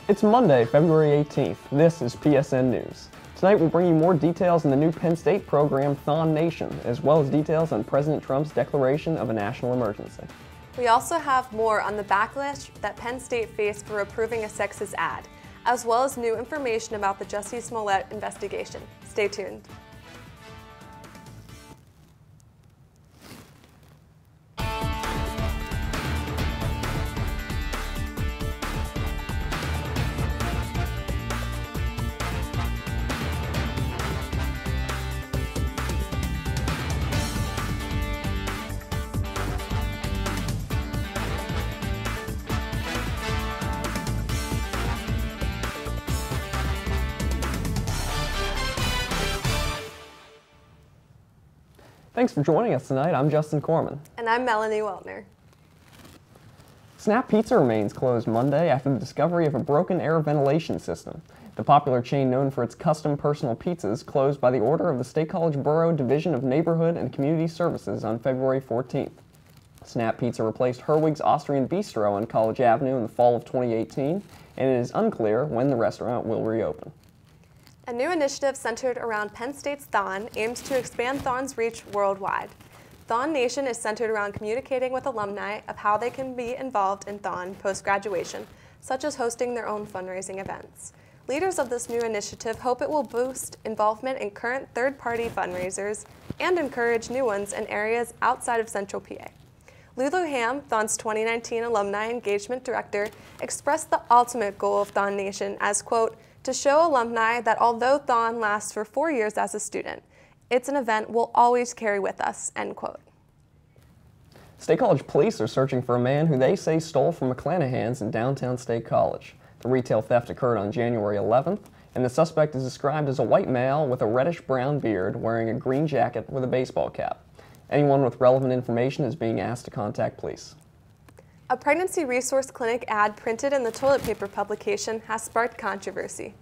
It's Monday, February 18th. This is PSN News. Tonight we'll bring you more details on the new Penn State program, THON Nation, as well as details on President Trump's declaration of a national emergency. We also have more on the backlash that Penn State faced for approving a sexist ad, as well as new information about the Jussie Smollett investigation. Stay tuned. Thanks for joining us tonight. I'm Justin Korman. And I'm Melanie Weltner. Snap Pizza remains closed Monday after the discovery of a broken air ventilation system. The popular chain, known for its custom personal pizzas, closed by the order of the State College Borough Division of Neighborhood and Community Services on February 14th. Snap Pizza replaced Herwig's Austrian Bistro on College Avenue in the fall of 2018, and it is unclear when the restaurant will reopen. A new initiative centered around Penn State's THON aims to expand THON's reach worldwide. THON Nation is centered around communicating with alumni of how they can be involved in THON post-graduation, such as hosting their own fundraising events. Leaders of this new initiative hope it will boost involvement in current third-party fundraisers and encourage new ones in areas outside of Central PA. Lulu Ham, THON's 2019 Alumni Engagement Director, expressed the ultimate goal of THON Nation as, quote, to show alumni that although THON lasts for 4 years as a student, it's an event we'll always carry with us, end quote. State College police are searching for a man who they say stole from McClanahan's in downtown State College. The retail theft occurred on January 11th, and the suspect is described as a white male with a reddish-brown beard wearing a green jacket with a baseball cap. Anyone with relevant information is being asked to contact police. A pregnancy resource clinic ad printed in the toilet paper publication has sparked controversy.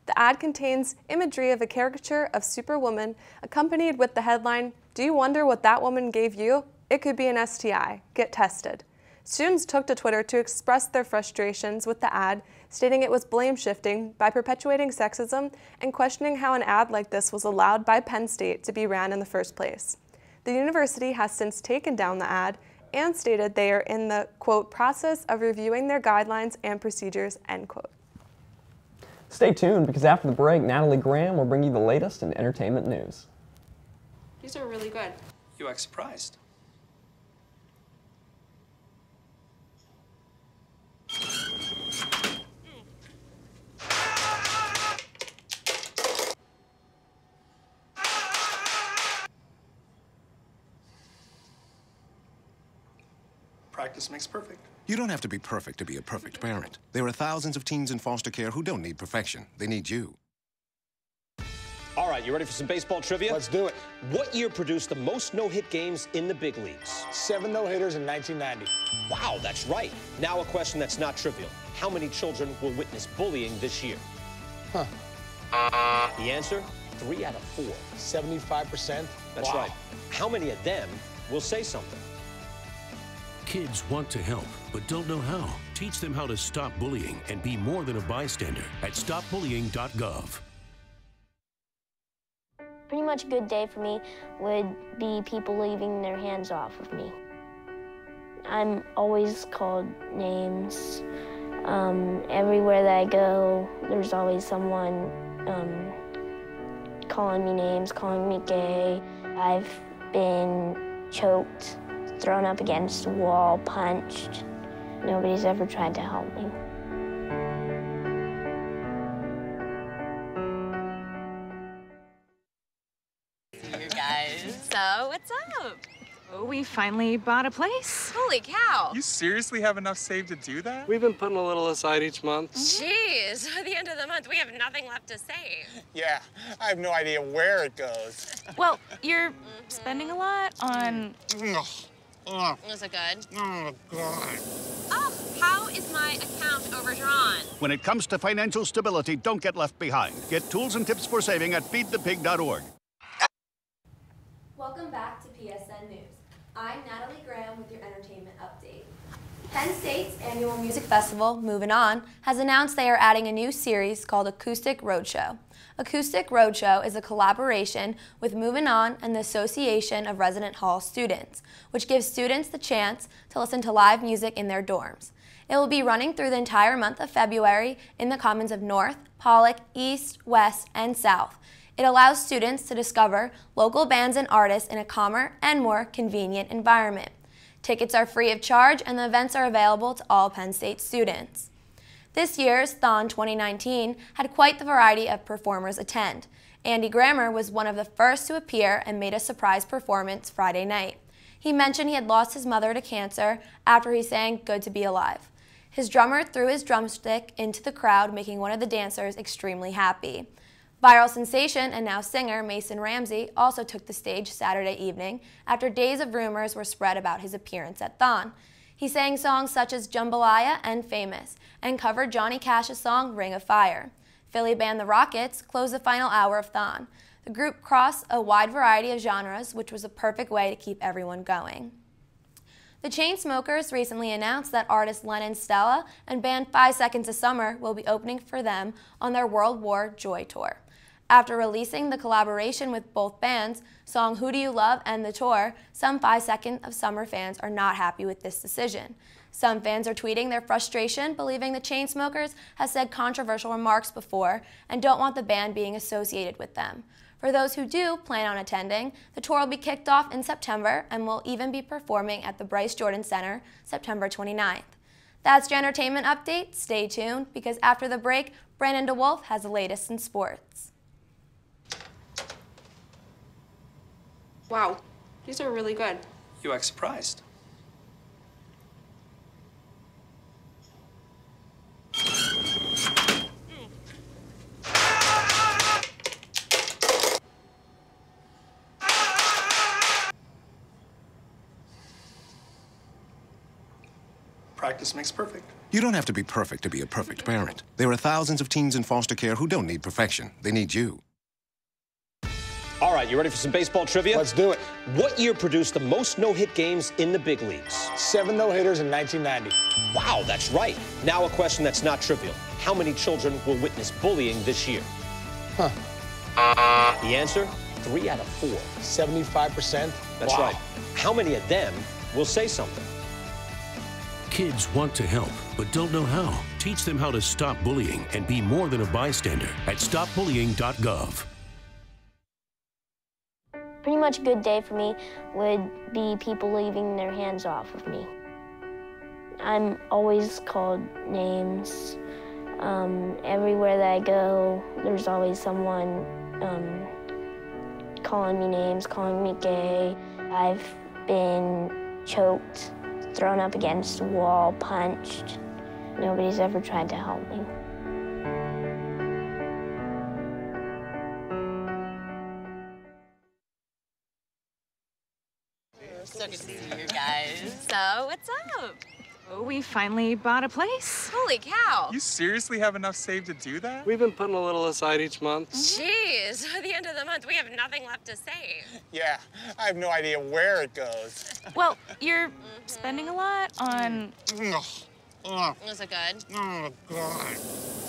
The ad contains imagery of a caricature of Superwoman accompanied with the headline, "Do you wonder what that woman gave you? It could be an STI. Get tested." Students took to Twitter to express their frustrations with the ad, stating it was blame-shifting by perpetuating sexism and questioning how an ad like this was allowed by Penn State to be ran in the first place. The university has since taken down the ad and stated they are in the, quote, process of reviewing their guidelines and procedures, end quote. Stay tuned, because after the break, Natalie Graham will bring you the latest in entertainment news. These are really good. You act surprised. Practice makes perfect. You don't have to be perfect to be a perfect parent. There are thousands of teens in foster care who don't need perfection. They need you. All right, you ready for some baseball trivia? Let's do it. What year produced the most no-hit games in the big leagues? 7 no-hitters in 1990. Wow, that's right. Now a question that's not trivial. How many children will witness bullying this year? Huh. The answer? 3 out of 4. 75%? That's Wow. right. How many of them will say something? Kids want to help, but don't know how. Teach them how to stop bullying and be more than a bystander at stopbullying.gov. Pretty much a good day for me would be people leaving their hands off of me. I'm always called names. Everywhere that I go, there's always someone calling me names, calling me gay. I've been choked, thrown up against a wall, punched. Nobody's ever tried to help me. You guys. So, what's up? Oh, we finally bought a place. Holy cow. You seriously have enough saved to do that? We've been putting a little aside each month. Jeez, at the end of the month, we have nothing left to save. Yeah, I have no idea where it goes. Well, you're spending a lot on... Is it good? Oh, God. Oh, how is my account overdrawn? When it comes to financial stability, don't get left behind. Get tools and tips for saving at feedthepig.org. Welcome back to PSN News. I'm Natalie Graham with your entertainment update. Penn State's annual music festival, Moving On, has announced they are adding a new series called Acoustic Roadshow. Acoustic Roadshow is a collaboration with Moving On and the Association of Resident Hall Students, which gives students the chance to listen to live music in their dorms. It will be running through the entire month of February in the Commons of North, Pollock, East, West, and South. It allows students to discover local bands and artists in a calmer and more convenient environment. Tickets are free of charge and the events are available to all Penn State students. This year's THON 2019 had quite the variety of performers attend. Andy Grammer was one of the first to appear and made a surprise performance Friday night. He mentioned he had lost his mother to cancer after he sang Good to Be Alive. His drummer threw his drumstick into the crowd, making one of the dancers extremely happy. Viral sensation and now singer Mason Ramsey also took the stage Saturday evening after days of rumors were spread about his appearance at THON. He sang songs such as Jambalaya and Famous and covered Johnny Cash's song Ring of Fire. Philly band The Rockets closed the final hour of THON. The group crossed a wide variety of genres, which was a perfect way to keep everyone going. The Chainsmokers recently announced that artist Lennon Stella and band 5 Seconds of Summer will be opening for them on their World War Joy Tour. After releasing the collaboration with both bands, song Who Do You Love and the tour, some 5 Seconds of Summer fans are not happy with this decision. Some fans are tweeting their frustration, believing the Chainsmokers have said controversial remarks before and don't want the band being associated with them. For those who do plan on attending, the tour will be kicked off in September and will even be performing at the Bryce Jordan Center September 29th. That's your entertainment update. Stay tuned because after the break, Brandon DeWolf has the latest in sports. Wow, these are really good. You act surprised. Practice makes perfect. You don't have to be perfect to be a perfect parent. There are thousands of teens in foster care who don't need perfection. They need you. All right, you ready for some baseball trivia? Let's do it. What year produced the most no-hit games in the big leagues? 7 no-hitters in 1990. Wow, that's right. Now a question that's not trivial. How many children will witness bullying this year? Huh. The answer? 3 out of 4. 75%? That's Wow. right. How many of them will say something? Kids want to help, but don't know how. Teach them how to stop bullying and be more than a bystander at stopbullying.gov. Pretty much a good day for me would be people leaving their hands off of me. I'm always called names. Everywhere that I go, there's always someone calling me names, calling me gay. I've been choked, thrown up against a wall, punched. Nobody's ever tried to help me. So good to see you guys. So, what's up? Oh, we finally bought a place. Holy cow. You seriously have enough saved to do that? We've been putting a little aside each month. Jeez, at the end of the month, we have nothing left to save. Yeah, I have no idea where it goes. Well, you're spending a lot on... Was it good? Oh, God.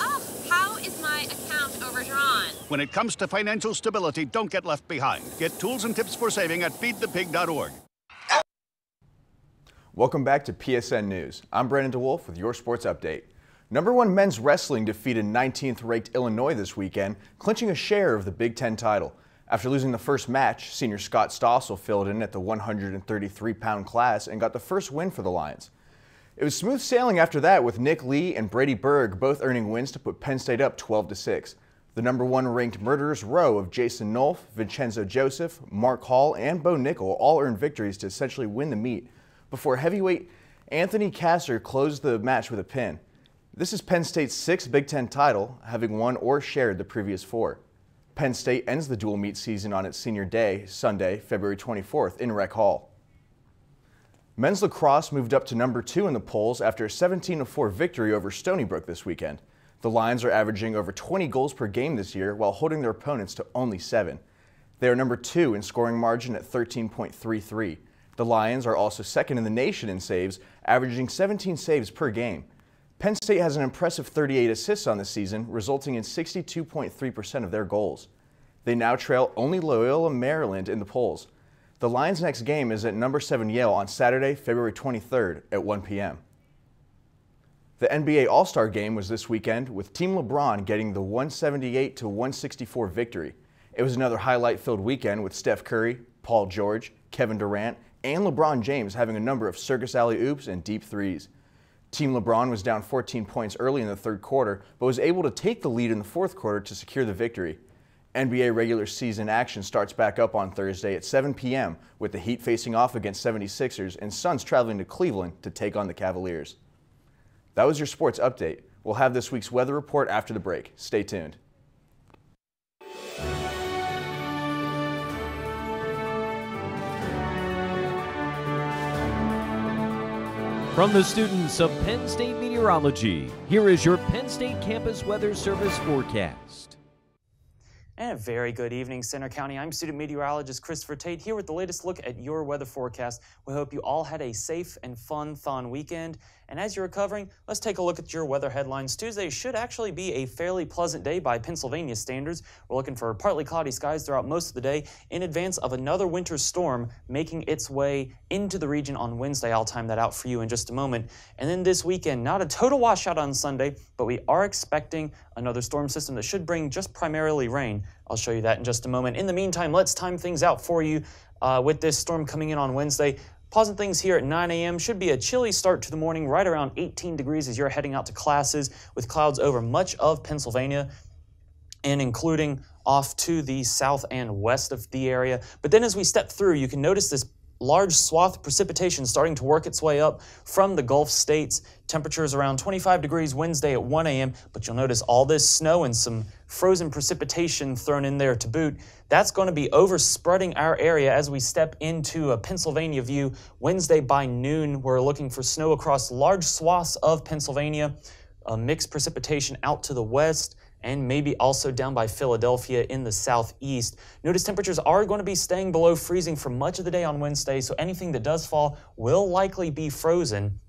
Oh, how is my account overdrawn? When it comes to financial stability, don't get left behind. Get tools and tips for saving at feedthepig.org. Welcome back to PSN News. I'm Brandon DeWolf with your sports update. #1 men's wrestling defeated 19th ranked Illinois this weekend, clinching a share of the Big Ten title. After losing the first match, senior Scott Stossel filled in at the 133-pound class and got the first win for the Lions. It was smooth sailing after that, with Nick Lee and Brady Berg both earning wins to put Penn State up 12-6. The #1 ranked Murderers Row of Jason Nolf, Vincenzo Joseph, Mark Hall, and Bo Nickel all earned victories to essentially win the meet, before heavyweight Anthony Casser closed the match with a pin. This is Penn State's 6th Big Ten title, having won or shared the previous 4. Penn State ends the dual meet season on its senior day, Sunday, February 24th, in Rec Hall. Men's lacrosse moved up to #2 in the polls after a 17-4 victory over Stony Brook this weekend. The Lions are averaging over 20 goals per game this year while holding their opponents to only 7. They are #2 in scoring margin at 13.33. The Lions are also second in the nation in saves, averaging 17 saves per game. Penn State has an impressive 38 assists on the season, resulting in 62.3% of their goals. They now trail only Loyola Maryland in the polls. The Lions' next game is at number 7 Yale on Saturday, February 23rd at 1 p.m. The NBA All-Star Game was this weekend, with Team LeBron getting the 178-164 victory. It was another highlight-filled weekend with Steph Curry, Paul George, Kevin Durant, and LeBron James having a number of circus alley-oops and deep threes. Team LeBron was down 14 points early in the third quarter, but was able to take the lead in the fourth quarter to secure the victory. NBA regular season action starts back up on Thursday at 7 p.m. with the Heat facing off against 76ers and Suns traveling to Cleveland to take on the Cavaliers. That was your sports update. We'll have this week's weather report after the break. Stay tuned. From the students of Penn State Meteorology, here is your Penn State Campus Weather Service forecast. And a very good evening, Center County. I'm student meteorologist Christopher Tate here with the latest look at your weather forecast. We hope you all had a safe and fun THON weekend. And as you're recovering, let's take a look at your weather headlines. Tuesday should actually be a fairly pleasant day by Pennsylvania standards. We're looking for partly cloudy skies throughout most of the day in advance of another winter storm making its way into the region on Wednesday. I'll time that out for you in just a moment. And then this weekend, not a total washout on Sunday, but we are expecting another storm system that should bring just primarily rain. I'll show you that in just a moment. In the meantime, let's time things out for you with this storm coming in on Wednesday. Pausing things here at 9 a.m. Should be a chilly start to the morning, right around 18 degrees as you're heading out to classes, with clouds over much of Pennsylvania and including off to the south and west of the area. But then as we step through, you can notice this large swath of precipitation starting to work its way up from the Gulf states. Temperatures around 25 degrees Wednesday at 1 a.m., but you'll notice all this snow and some frozen precipitation thrown in there to boot. That's going to be overspreading our area as we step into a Pennsylvania view. Wednesday by noon, we're looking for snow across large swaths of Pennsylvania, mixed precipitation out to the west, and maybe also down by Philadelphia in the southeast. Notice temperatures are going to be staying below freezing for much of the day on Wednesday, so anything that does fall will likely be frozen.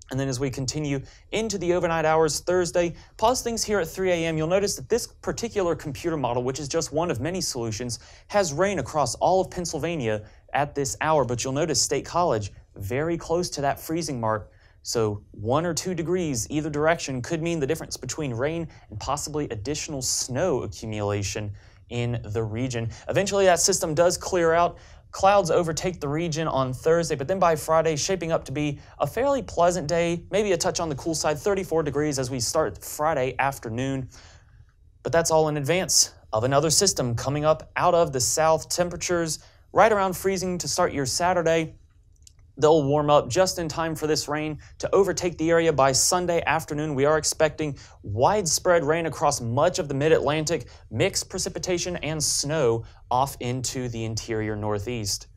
And then as we continue into the overnight hours Thursday, pause things here at 3 a.m. You'll notice that this particular computer model, which is just one of many solutions, has rain across all of Pennsylvania at this hour. But you'll notice State College very close to that freezing mark. So 1 or 2 degrees either direction could mean the difference between rain and possibly additional snow accumulation in the region. Eventually that system does clear out. Clouds overtake the region on Thursday, but then by Friday, shaping up to be a fairly pleasant day, maybe a touch on the cool side, 34 degrees as we start Friday afternoon. But that's all in advance of another system coming up out of the south. Temperatures right around freezing to start your Saturday. They'll warm up just in time for this rain to overtake the area by Sunday afternoon. We are expecting widespread rain across much of the mid-Atlantic, mixed precipitation and snow off into the interior northeast.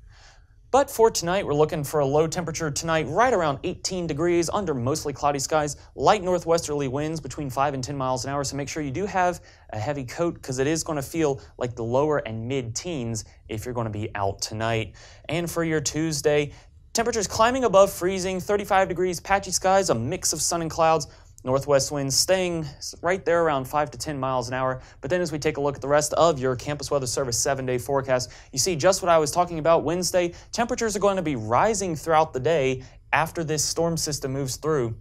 But for tonight, we're looking for a low temperature tonight right around 18 degrees under mostly cloudy skies, light northwesterly winds between 5 and 10 miles an hour. So make sure you do have a heavy coat because it is going to feel like the lower and mid-teens if you're going to be out tonight. And for your Tuesday, temperatures climbing above freezing, 35 degrees, patchy skies, a mix of sun and clouds, northwest winds staying right there around 5 to 10 miles an hour. But then as we take a look at the rest of your Campus Weather Service 7-day forecast, you see just what I was talking about. Wednesday, temperatures are going to be rising throughout the day after this storm system moves through.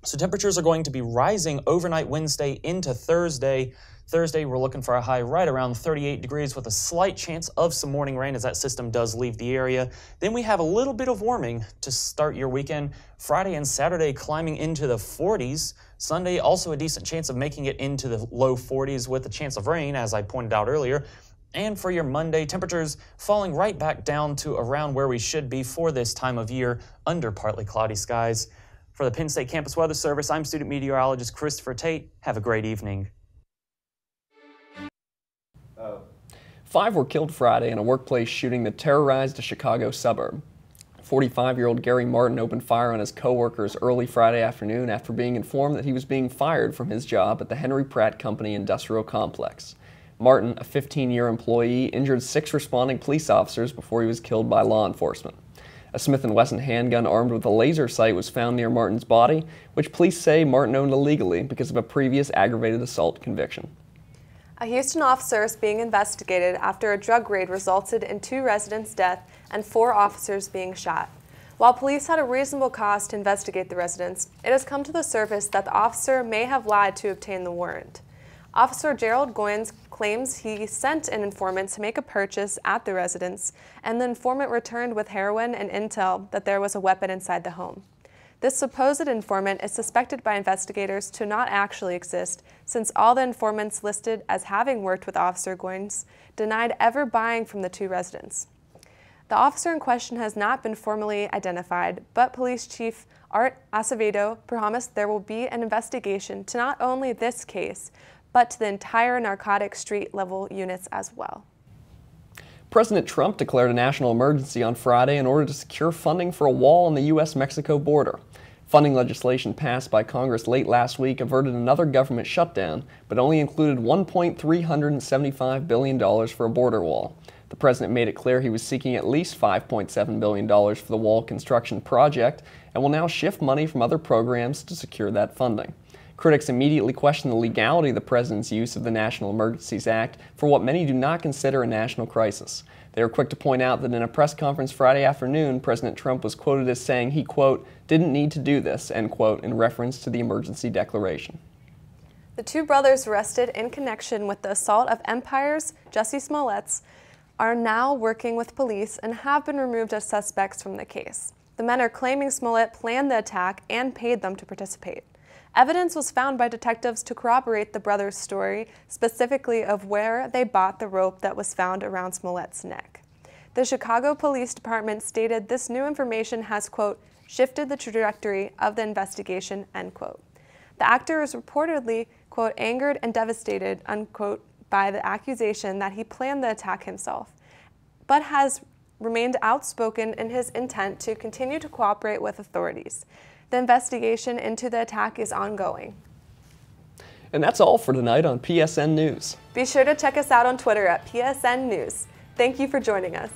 So temperatures are going to be rising overnight Wednesday into Thursday. Thursday, we're looking for a high right around 38 degrees with a slight chance of some morning rain as that system does leave the area. Then we have a little bit of warming to start your weekend. Friday and Saturday climbing into the 40s. Sunday, also a decent chance of making it into the low 40s with a chance of rain, as I pointed out earlier. And for your Monday, temperatures falling right back down to around where we should be for this time of year under partly cloudy skies. For the Penn State Campus Weather Service, I'm student meteorologist Christopher Tate. Have a great evening. 5 were killed Friday in a workplace shooting that terrorized a Chicago suburb. 45-year-old Gary Martin opened fire on his co-workers early Friday afternoon after being informed that he was being fired from his job at the Henry Pratt Company Industrial Complex. Martin, a 15-year employee, injured 6 responding police officers before he was killed by law enforcement. A Smith & Wesson handgun armed with a laser sight was found near Martin's body, which police say Martin owned illegally because of a previous aggravated assault conviction. A Houston officer is being investigated after a drug raid resulted in 2 residents' death and 4 officers being shot. While police had a reasonable cause to investigate the residents, it has come to the surface that the officer may have lied to obtain the warrant. Officer Gerald Goins claims he sent an informant to make a purchase at the residence, and the informant returned with heroin and intel that there was a weapon inside the home. This supposed informant is suspected by investigators to not actually exist, since all the informants listed as having worked with Officer Goins denied ever buying from the 2 residents. The officer in question has not been formally identified, but Police Chief Art Acevedo promised there will be an investigation to not only this case, but to the entire narcotic street-level units as well. President Trump declared a national emergency on Friday in order to secure funding for a wall on the U.S.-Mexico border. Funding legislation passed by Congress late last week averted another government shutdown, but only included $1.375 billion for a border wall. The president made it clear he was seeking at least $5.7 billion for the wall construction project and will now shift money from other programs to secure that funding. Critics immediately questioned the legality of the president's use of the National Emergencies Act for what many do not consider a national crisis. They were quick to point out that in a press conference Friday afternoon, President Trump was quoted as saying he, quote, didn't need to do this, end quote, in reference to the emergency declaration. The 2 brothers arrested in connection with the assault of Empire's Jussie Smollett's are now working with police and have been removed as suspects from the case. The men are claiming Smollett planned the attack and paid them to participate. Evidence was found by detectives to corroborate the brothers' story, specifically of where they bought the rope that was found around Smollett's neck. The Chicago Police Department stated this new information has, quote, shifted the trajectory of the investigation, end quote. The actor is reportedly, quote, angered and devastated, unquote, by the accusation that he planned the attack himself, but has remained outspoken in his intent to continue to cooperate with authorities. The investigation into the attack is ongoing. And that's all for tonight on PSN News. Be sure to check us out on Twitter at PSN News. Thank you for joining us.